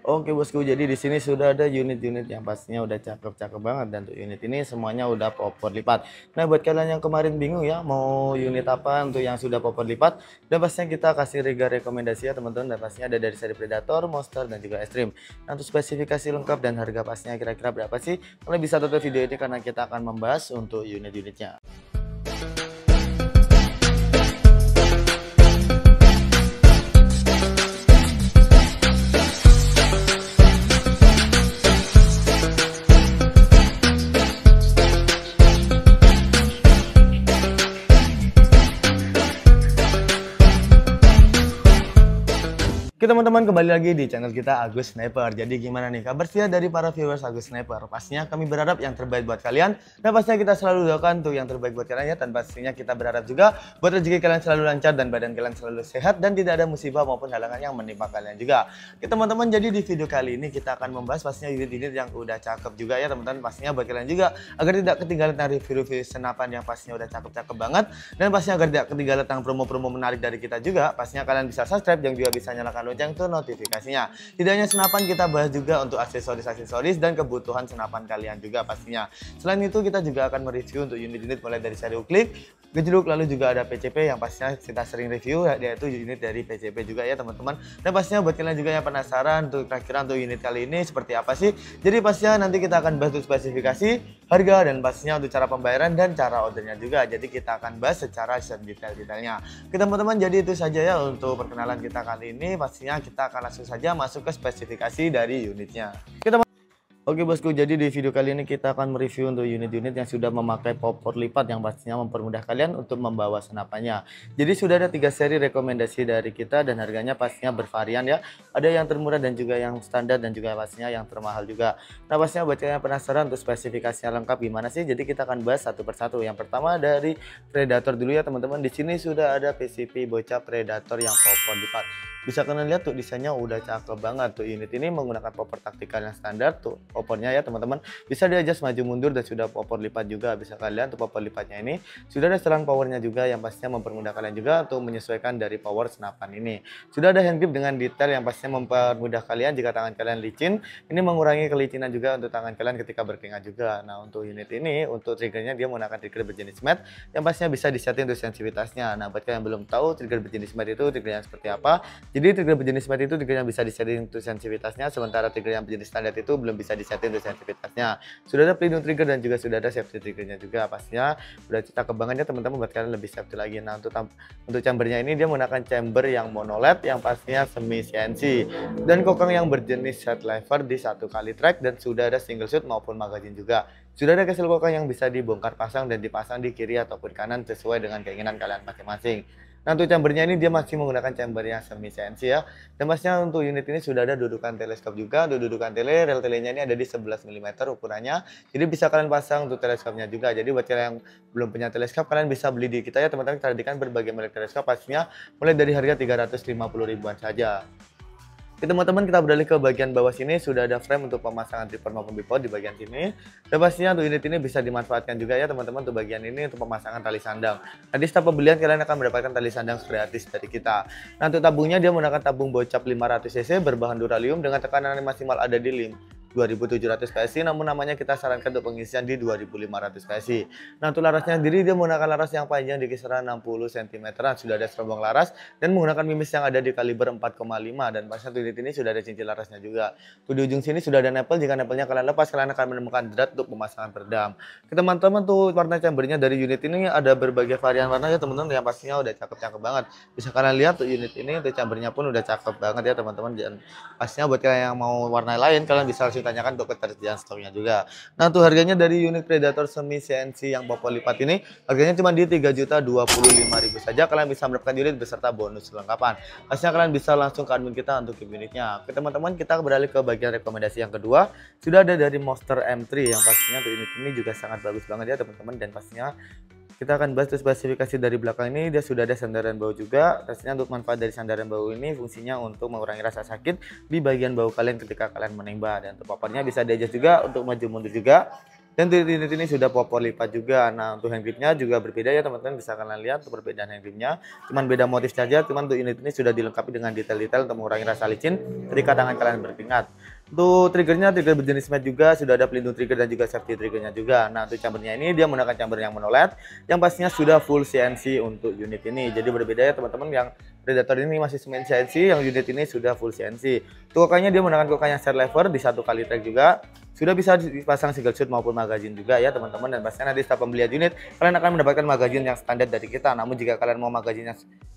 Oke bosku, jadi di sini sudah ada unit-unit yang pastinya udah cakep-cakep banget, dan untuk unit ini semuanya udah popor lipat. Nah, buat kalian yang kemarin bingung ya mau unit apa untuk yang sudah popor lipat, dan pastinya kita kasih rekomendasi ya teman-teman, dan pastinya ada dari seri Predator, Monster, dan juga Extreme. Nah, untuk spesifikasi lengkap dan harga pastinya kira-kira berapa sih? Kalian bisa tonton video ini karena kita akan membahas untuk unit-unitnya. Oke teman-teman, kembali lagi di channel kita Agus Sniper. Jadi gimana nih kabar sih dari para viewers Agus Sniper? Pastinya kami berharap yang terbaik buat kalian, dan pastinya kita selalu doakan untuk yang terbaik buat kalian ya. Dan pastinya kita berharap juga buat rezeki kalian selalu lancar dan badan kalian selalu sehat dan tidak ada musibah maupun halangan yang menimpa kalian juga. Oke teman-teman, jadi di video kali ini kita akan membahas pastinya unit-unit yang udah cakep juga ya teman-teman. Pastinya buat kalian juga agar tidak ketinggalan dari review-review senapan yang pastinya udah cakep-cakep banget, dan pastinya agar tidak ketinggalan tentang promo-promo menarik dari kita juga. Pastinya kalian bisa subscribe dan juga bisa nyalakan lonceng tuh notifikasinya. Tidak hanya senapan, kita bahas juga untuk aksesoris dan kebutuhan senapan kalian juga pastinya. Selain itu kita juga akan mereview untuk unit-unit mulai dari seri Uklik, Gejluk, lalu juga ada PCP yang pastinya kita sering review, yaitu unit dari PCP juga ya teman-teman. Dan pastinya buat kalian juga yang penasaran untuk kira-kira untuk unit kali ini seperti apa sih, jadi pastinya nanti kita akan bahas untuk spesifikasi, harga, dan pastinya untuk cara pembayaran dan cara ordernya juga. Jadi kita akan bahas secara detail-detailnya. Oke teman-teman, jadi itu saja ya untuk perkenalan kita kali ini. Pastinya kita akan langsung saja masuk ke spesifikasi dari unitnya. Oke bosku, jadi di video kali ini kita akan mereview untuk unit-unit yang sudah memakai popor lipat yang pastinya mempermudah kalian untuk membawa senapannya. Jadi sudah ada 3 seri rekomendasi dari kita dan harganya pastinya bervarian ya. Ada yang termurah dan juga yang standar dan juga pastinya yang termahal juga. Nah pastinya buat kalian yang penasaran untuk spesifikasinya lengkap gimana sih, jadi kita akan bahas satu persatu. Yang pertama dari Predator dulu ya teman-teman. Di sini sudah ada PCP bocah Predator yang popor lipat. Bisa kalian lihat tuh desainnya udah cakep banget tuh. Unit ini menggunakan popor taktikal yang standar tuh popornya ya teman-teman. Bisa di-adjust maju mundur dan sudah popor lipat juga. Bisa kalian tuh popor lipatnya ini sudah ada selang powernya juga yang pastinya mempermudah kalian juga untuk menyesuaikan dari power senapan ini. Sudah ada hand grip dengan detail yang pastinya mempermudah kalian jika tangan kalian licin. Ini mengurangi kelicinan juga untuk tangan kalian ketika berkeringat juga. Nah untuk unit ini untuk triggernya dia menggunakan trigger berjenis matte yang pastinya bisa disetting untuk sensitivitasnya. Nah buat kalian yang belum tahu trigger berjenis matte itu triggernya seperti apa, jadi trigger berjenis matte itu trigger yang bisa disetting untuk sensitivitasnya, sementara trigger yang berjenis standar itu belum bisa disetting untuk sensitivitasnya. Sudah ada pelindung trigger dan juga sudah ada safety triggernya juga. Pastinya udah cakep banget ya teman-teman, buat kalian lebih safety lagi. Nah untuk chambernya ini dia menggunakan chamber yang monoled yang pastinya semi CNC dan kokang yang berjenis set lever di 1 kali track, dan sudah ada single shoot maupun magazine juga. Sudah ada kesel kokang yang bisa dibongkar pasang dan dipasang di kiri ataupun kanan sesuai dengan keinginan kalian masing-masing. Nah untuk chambernya ini dia masih menggunakan chamber yang semi CNC ya. Dan pastinya untuk unit ini sudah ada dudukan teleskop juga. Untuk dudukan rel telenya ini ada di 11 mm ukurannya. Jadi bisa kalian pasang untuk teleskopnya juga. Jadi buat kalian yang belum punya teleskop, kalian bisa beli di kita ya teman-teman. Kita sediakan berbagai merek teleskop pastinya mulai dari harga 350 ribuan saja. Oke teman-teman, kita beralih ke bagian bawah sini. Sudah ada frame untuk pemasangan tripod maupun bipod di bagian sini. Dan pastinya untuk unit ini bisa dimanfaatkan juga ya teman-teman untuk bagian ini untuk pemasangan tali sandang. Nah di setelah pembelian kalian akan mendapatkan tali sandang gratis dari kita. Nah untuk tabungnya dia menggunakan tabung bocap 500 cc berbahan duralium dengan tekanan maksimal ada di 2700 PSI, namun namanya kita sarankan untuk pengisian di 2500 PSI. Nah untuk larasnya sendiri dia menggunakan laras yang panjang di kisaran 60 cm, sudah ada serombong laras dan menggunakan mimis yang ada di kaliber 4,5, dan pastinya unit ini sudah ada cincin larasnya juga. Tuh di ujung sini sudah ada nempel, jika nempelnya kalian lepas kalian akan menemukan drat untuk pemasangan peredam. Teman-teman tuh warna chambernya dari unit ini ada berbagai varian warna ya teman-teman, yang pastinya udah cakep-cakep banget. Bisa kalian lihat tuh unit ini untuk chambernya pun udah cakep banget ya teman-teman, dan pastinya buat kalian yang mau warna lain kalian bisa langsung tanyakan untuk ketersediaan stoknya juga. Nah tuh harganya dari unit Predator semi CNC yang popor lipat ini harganya cuma di 3.025.000 saja. Kalian bisa mendapatkan unit beserta bonus kelengkapan. Pastinya kalian bisa langsung ke admin kita untuk unitnya. Oke teman-teman, kita beralih ke bagian rekomendasi yang kedua. Sudah ada dari Monster M3 yang pastinya tuh unit ini juga sangat bagus banget ya teman-teman, dan pastinya kita akan bahas spesifikasi dari belakang ini. Dia sudah ada sandaran bau juga. Pastinya untuk manfaat dari sandaran bau ini fungsinya untuk mengurangi rasa sakit di bagian bau kalian ketika kalian menembak. Dan untuk popornya bisa di-adjust juga untuk maju mundur juga. Dan unit ini sudah popor lipat juga. Nah, untuk hand gripnya juga berbeda ya teman-teman, bisa kalian lihat untuk perbedaan hand gripnya. Cuman beda motif saja, cuman untuk unit ini sudah dilengkapi dengan detail-detail untuk mengurangi rasa licin ketika tangan kalian berkeringat. Untuk triggernya, trigger berjenis matte juga, sudah ada pelindung trigger dan juga safety triggernya juga. Nah, untuk chambernya ini dia menggunakan chamber yang mono LED, yang pastinya sudah full CNC untuk unit ini. Jadi berbeda ya teman-teman, yang Predator ini masih semen CNC, yang unit ini sudah full CNC. Untuk kokanya dia menggunakan kokanya set lever di 1 kali track juga. Sudah bisa dipasang single shoot maupun magazine juga ya teman-teman, dan pastinya nanti setelah pembelian unit kalian akan mendapatkan magazine yang standar dari kita. Namun jika kalian mau magazine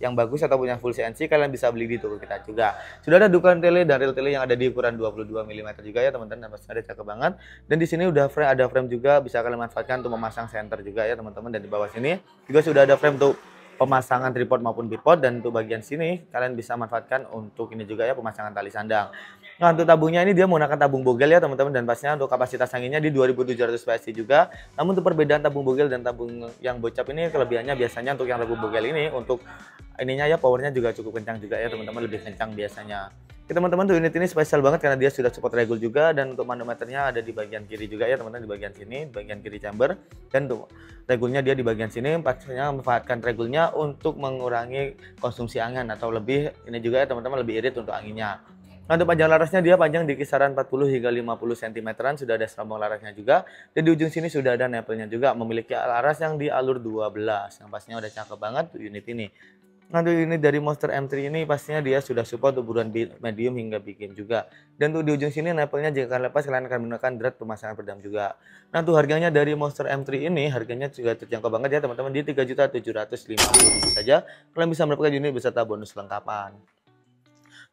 yang bagus ataupun yang full CNC, kalian bisa beli di toko kita juga. Sudah ada dukungan tele dan reel tele yang ada di ukuran 22 mm juga ya teman-teman, dan pastinya ada cakep banget. Dan di sini udah ada frame juga, bisa kalian manfaatkan untuk memasang center juga ya teman-teman. Dan di bawah sini juga sudah ada frame untuk pemasangan tripod maupun bipod, dan untuk bagian sini kalian bisa manfaatkan untuk ini juga ya, pemasangan tali sandang. Nah, untuk tabungnya ini dia menggunakan tabung bogel ya teman-teman, dan pastinya untuk kapasitas anginnya di 2700 PSI juga. Namun untuk perbedaan tabung bogel dan tabung yang bocap ini, kelebihannya biasanya untuk yang tabung bogel ini untuk ininya ya, powernya juga cukup kencang juga ya teman-teman, lebih kencang biasanya. Oke teman-teman, tuh unit ini spesial banget karena dia sudah support regul juga, dan untuk manometernya ada di bagian kiri juga ya teman-teman, di bagian sini, di bagian kiri chamber. Dan untuk regulnya dia di bagian sini, pastinya memanfaatkan regulnya untuk mengurangi konsumsi angin atau lebih ini juga ya teman-teman, lebih irit untuk anginnya. Nah, untuk panjang larasnya dia panjang di kisaran 40 hingga 50 cm-an, sudah ada serombong larasnya juga. Dan di ujung sini sudah ada nempelnya juga, memiliki laras yang di alur 12, yang pastinya udah cakep banget unit ini. Nah, untuk unit dari Monster M3 ini pastinya dia sudah support untuk ukuran medium hingga big game juga. Dan untuk di ujung sini nempelnya jika kalian lepas, kalian akan menggunakan drat pemasangan peredam juga. Nah, untuk harganya dari Monster M3 ini harganya juga terjangkau banget ya teman-teman, di 3.750.000 saja. Kalian bisa mendapatkan unit beserta bonus lengkapan.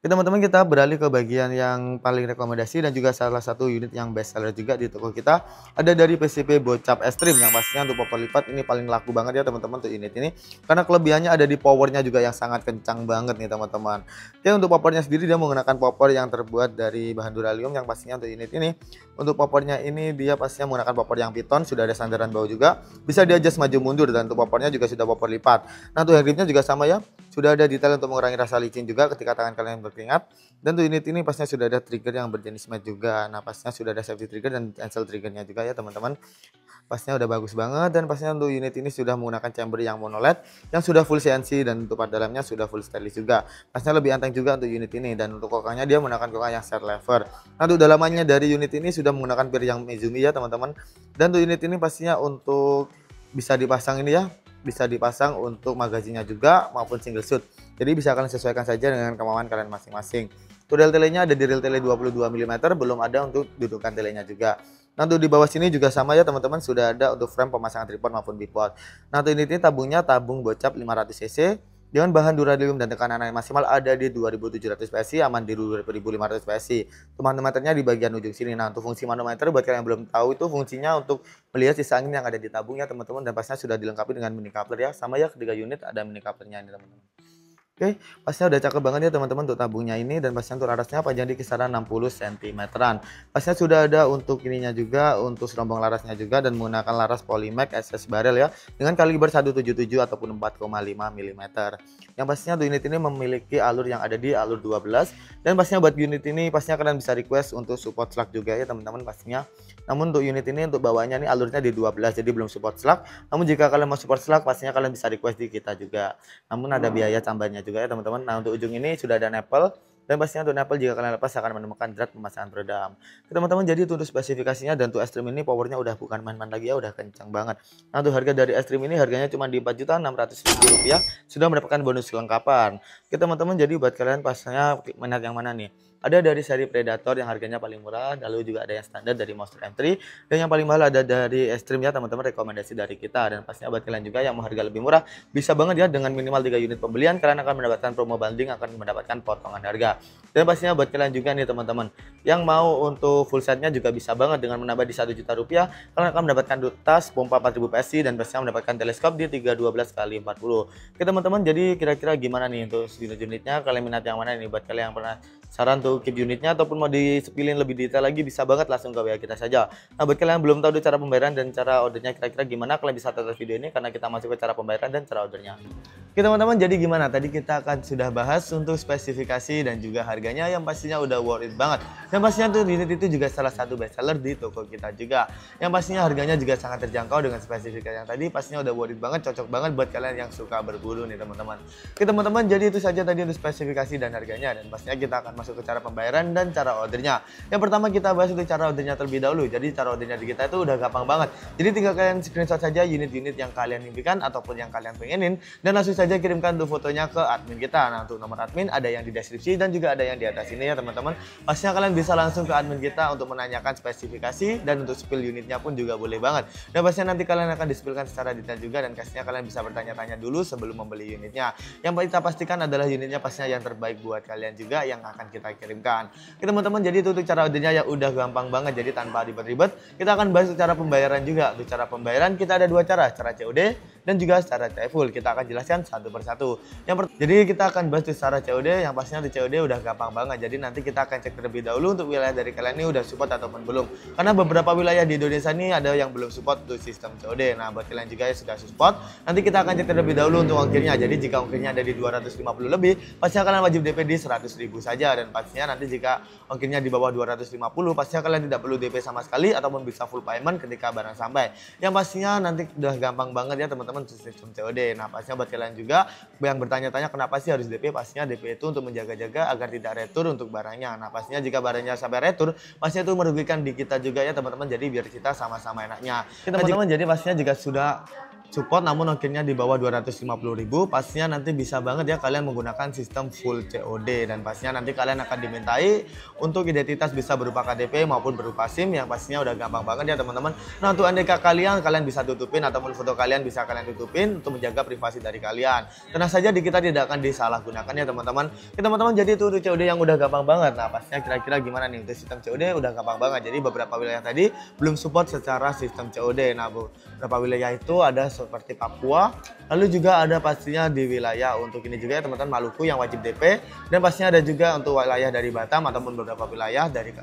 Oke teman-teman, kita beralih ke bagian yang paling rekomendasi dan juga salah satu unit yang best seller juga di toko kita. Ada dari PCP Bocap Extreme, yang pastinya untuk popor lipat ini paling laku banget ya teman-teman untuk unit ini. Karena kelebihannya ada di powernya juga yang sangat kencang banget nih teman-teman. Oke, untuk popornya sendiri dia menggunakan popor yang terbuat dari bahan duralium, yang pastinya untuk unit ini. Untuk popornya ini dia pastinya menggunakan popor yang piton, sudah ada sandaran bawah juga. Bisa di adjust maju mundur, dan untuk popornya juga sudah popor lipat. Nah, untuk hand gripnya juga sama ya. Sudah ada detail untuk mengurangi rasa licin juga ketika tangan kalian berkeringat. Dan untuk unit ini pastinya sudah ada trigger yang berjenis matte juga. Nah, pastinya sudah ada safety trigger dan cancel triggernya juga ya teman-teman. Pastinya udah bagus banget, dan pastinya untuk unit ini sudah menggunakan chamber yang mono LED yang sudah full CNC, dan untuk part dalamnya sudah full stainless juga. Pastinya lebih enteng juga untuk unit ini, dan untuk kokangnya dia menggunakan kokang yang set lever. Nah, untuk dalamannya dari unit ini sudah menggunakan pir yang Mizumi ya teman-teman. Dan untuk unit ini pastinya untuk bisa dipasang ini ya, bisa dipasang untuk magazinnya juga maupun single shoot. Jadi bisa kalian sesuaikan saja dengan kemauan kalian masing-masing. Untuk reel telenya ada di reel tele 22 mm, belum ada untuk dudukan telenya juga. Nah, untuk di bawah sini juga sama ya teman-teman, sudah ada untuk frame pemasangan tripod maupun bipod. Nah, untuk unit ini tabungnya tabung Bocap 500 cc dengan bahan duralium dan tekanan angin maksimal ada di 2700 PSI, aman di 2500 PSI. Untuk manometernya di bagian ujung sini. Nah, untuk fungsi manometer buat kalian yang belum tahu, itu fungsinya untuk melihat sisa angin yang ada di tabungnya teman-teman, dan pastinya sudah dilengkapi dengan mini coupler ya. Sama ya, ketiga unit ada mini couplernya ini teman-teman. Oke, pastinya udah cakep banget ya teman-teman untuk tabungnya ini, dan pastinya untuk larasnya panjang di kisaran 60 cm-an. Pastinya sudah ada untuk ininya juga, untuk serombong larasnya juga, dan menggunakan laras Polymax SS barrel ya, dengan kaliber 177 ataupun 4,5 mm. Yang pastinya untuk unit ini memiliki alur yang ada di alur 12, dan pastinya buat unit ini pastinya kalian bisa request untuk support slug juga ya teman-teman pastinya. Namun untuk unit ini untuk bawahnya ini alurnya di 12, jadi belum support slug. Namun jika kalian mau support slug pastinya kalian bisa request di kita juga. Namun ada biaya tambahannya juga ya teman-teman. Nah, untuk ujung ini sudah ada nempel, dan pastinya untuk nempel jika kalian lepas akan menemukan drat pemasangan peredam. Teman-teman, jadi untuk spesifikasinya dan untuk Extreme ini powernya udah bukan main-main lagi ya, udah kencang banget. Nah, untuk harga dari Extreme ini harganya cuma di Rp4.600.000 sudah mendapatkan bonus kelengkapan. Oke teman-teman, jadi buat kalian pastinya minat yang mana nih? Ada dari seri Predator yang harganya paling murah, lalu juga ada yang standar dari Monster M3, dan yang paling mahal ada dari Extreme ya teman-teman, rekomendasi dari kita. Dan pastinya buat kalian juga yang mau harga lebih murah, bisa banget ya, dengan minimal 3 unit pembelian kalian akan mendapatkan promo banding, akan mendapatkan potongan harga. Dan pastinya buat kalian juga nih teman-teman, yang mau untuk full setnya juga bisa banget, dengan menambah di Rp1.000.000 kalian akan mendapatkan tas pompa 4000 PSI, dan pastinya mendapatkan teleskop di 312x40. Oke teman-teman, jadi kira-kira gimana nih untuk unit-unitnya, kalian minat yang mana nih? Buat kalian yang pernah saran untuk keep unitnya ataupun mau di-spillin lebih detail lagi, bisa banget langsung ke WA kita saja. Nah, buat kalian yang belum tahu cara pembayaran dan cara ordernya kira-kira gimana, kalian bisa tonton video ini karena kita masuk ke cara pembayaran dan cara ordernya. Oke teman-teman, jadi gimana? Tadi kita akan sudah bahas untuk spesifikasi dan juga harganya yang pastinya udah worth it banget. Yang pastinya tuh unit itu juga salah satu best seller di toko kita juga. Yang pastinya harganya juga sangat terjangkau dengan spesifikasi yang tadi, pastinya udah worth it banget, cocok banget buat kalian yang suka berburu nih teman-teman. Oke teman-teman, jadi itu saja tadi untuk spesifikasi dan harganya, dan pastinya kita akan masuk ke cara pembayaran dan cara ordernya. Yang pertama kita bahas untuk cara ordernya terlebih dahulu. Jadi cara ordernya di kita itu udah gampang banget. Jadi tinggal kalian screenshot saja unit-unit yang kalian impikan ataupun yang kalian pengenin, dan langsung saja kirimkan tuh fotonya ke admin kita. Nah, untuk nomor admin ada yang di deskripsi dan juga ada yang di atas ini ya teman-teman. Pastinya kalian bisa langsung ke admin kita untuk menanyakan spesifikasi, dan untuk spill unitnya pun juga boleh banget. Dan pastinya nanti kalian akan dispillkan secara detail juga, dan pastinya kalian bisa bertanya-tanya dulu sebelum membeli unitnya. Yang kita pastikan adalah unitnya pastinya yang terbaik buat kalian juga yang akan kita kirimkan. Oke teman-teman, jadi itu untuk cara ordernya yang udah gampang banget, jadi tanpa ribet-ribet. Kita akan bahas cara pembayaran juga. Untuk cara pembayaran kita ada dua cara COD dan juga secara full. Kita akan jelaskan satu persatu. Jadi kita akan bahas secara COD, yang pastinya di COD udah gampang banget. Jadi nanti kita akan cek terlebih dahulu untuk wilayah dari kalian ini udah support ataupun belum. Karena beberapa wilayah di Indonesia ini ada yang belum support untuk sistem COD. Nah, buat kalian juga yang sudah support, nanti kita akan cek terlebih dahulu untuk ongkirnya. Jadi jika ongkirnya ada di 250 lebih, pastinya kalian wajib DP di 100.000 saja, dan pastinya nanti jika ongkirnya di bawah 250, pastinya kalian tidak perlu DP sama sekali ataupun bisa full payment ketika barang sampai. Yang pastinya nanti udah gampang banget ya teman-teman sistem COD. Nah, pastinya buat kalian juga yang bertanya-tanya kenapa sih harus DP, pastinya DP itu untuk menjaga-jaga agar tidak retur untuk barangnya. Nah, pastinya jika barangnya sampai retur, pastinya itu merugikan di kita juga ya teman-teman. Jadi biar kita sama-sama enaknya. Teman-teman, jadi pastinya jika sudah support namun ongkirnya di bawah 250.000, pastinya nanti bisa banget ya kalian menggunakan sistem full COD, dan pastinya nanti kalian akan dimintai untuk identitas bisa berupa KTP maupun berupa SIM, yang pastinya udah gampang banget ya teman-teman. Nah, untuk NDK kalian bisa tutupin ataupun foto kalian bisa kalian tutupin untuk menjaga privasi dari kalian. Tenang saja di kita tidak akan disalahgunakan ya teman-teman. Teman-teman, jadi itu untuk COD yang udah gampang banget. Nah, pastinya kira-kira gimana nih untuk sistem COD udah gampang banget. Jadi beberapa wilayah tadi belum support secara sistem COD. Nah, beberapa wilayah itu ada seperti Papua, lalu juga ada pastinya di wilayah untuk ini juga ya teman-teman, Maluku yang wajib DP, dan pastinya ada juga untuk wilayah dari Batam ataupun beberapa wilayah dari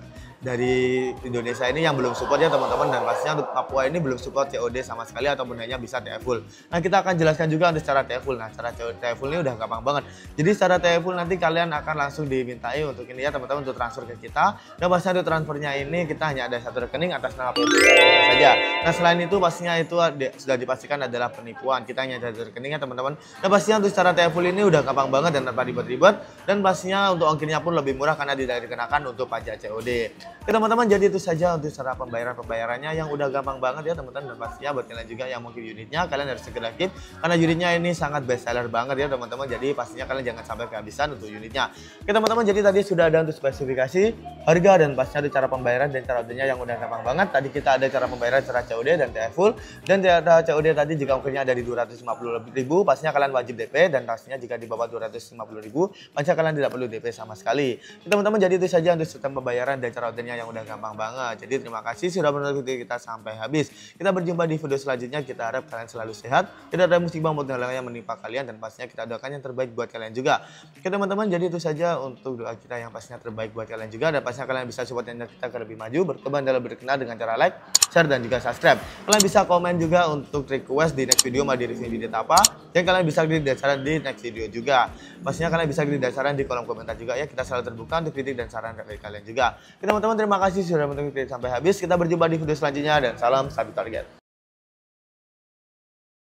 Indonesia ini yang belum support ya teman-teman, dan pastinya untuk Papua ini belum support COD sama sekali ataupun hanya bisa TFUL. Nah, kita akan jelaskan juga untuk secara TFUL. Nah, secara TFUL ini udah gampang banget. Jadi secara TFUL nanti kalian akan langsung dimintai untuk ini ya teman-teman, untuk transfer ke kita, dan pastinya untuk transfernya ini kita hanya ada satu rekening atas nama PT saja. Nah, selain itu pastinya itu sudah dipastikan adalah penipuan. Kita hanya ada rekeningnya teman-teman. Dan pastinya untuk secara TFUL ini udah gampang banget dan tanpa ribet-ribet, dan pastinya untuk ongkirnya pun lebih murah karena tidak dikenakan untuk pajak COD. Oke teman-teman, jadi itu saja untuk cara pembayarannya yang udah gampang banget ya teman-teman, dan pastinya buat kalian juga yang mau keep unitnya, kalian harus segera keep karena unitnya ini sangat best seller banget ya teman-teman. Jadi pastinya kalian jangan sampai kehabisan untuk unitnya. Oke teman-teman, jadi tadi sudah ada untuk spesifikasi, harga, dan pastinya ada cara pembayaran dan cara ordernya yang udah gampang banget. Tadi kita ada cara pembayaran secara COD dan TFUL, dan cara COD tadi jika ongkirnya ada di 250.000, pastinya kalian wajib DP, dan pastinya jika di bawah 250.000, pastinya kalian tidak perlu DP sama sekali. Teman-teman, jadi itu saja untuk sistem pembayaran dan cara ordernya yang udah gampang banget. Jadi terima kasih sudah menonton video kita sampai habis. Kita berjumpa di video selanjutnya. Kita harap kalian selalu sehat, tidak ada musibah maupun hal yang menimpa kalian, dan pastinya kita doakan yang terbaik buat kalian juga. Oke teman-teman, jadi itu saja untuk doa kita yang pastinya terbaik buat kalian juga, dan pastinya kalian bisa support channel kita ke lebih maju, berkembang dan lebih berkenal dengan cara like, share, dan juga subscribe. Kalian bisa komen juga untuk request di next video mau di review video apa, dan kalian bisa kritik dan saran di next video juga. Pastinya kalian bisa kritik dan saran di kolom komentar juga ya. Kita selalu terbuka untuk kritik dan saran dari kalian juga. Oke teman-teman, terima kasih sudah menonton video sampai habis. Kita berjumpa di video selanjutnya, dan salam satu target.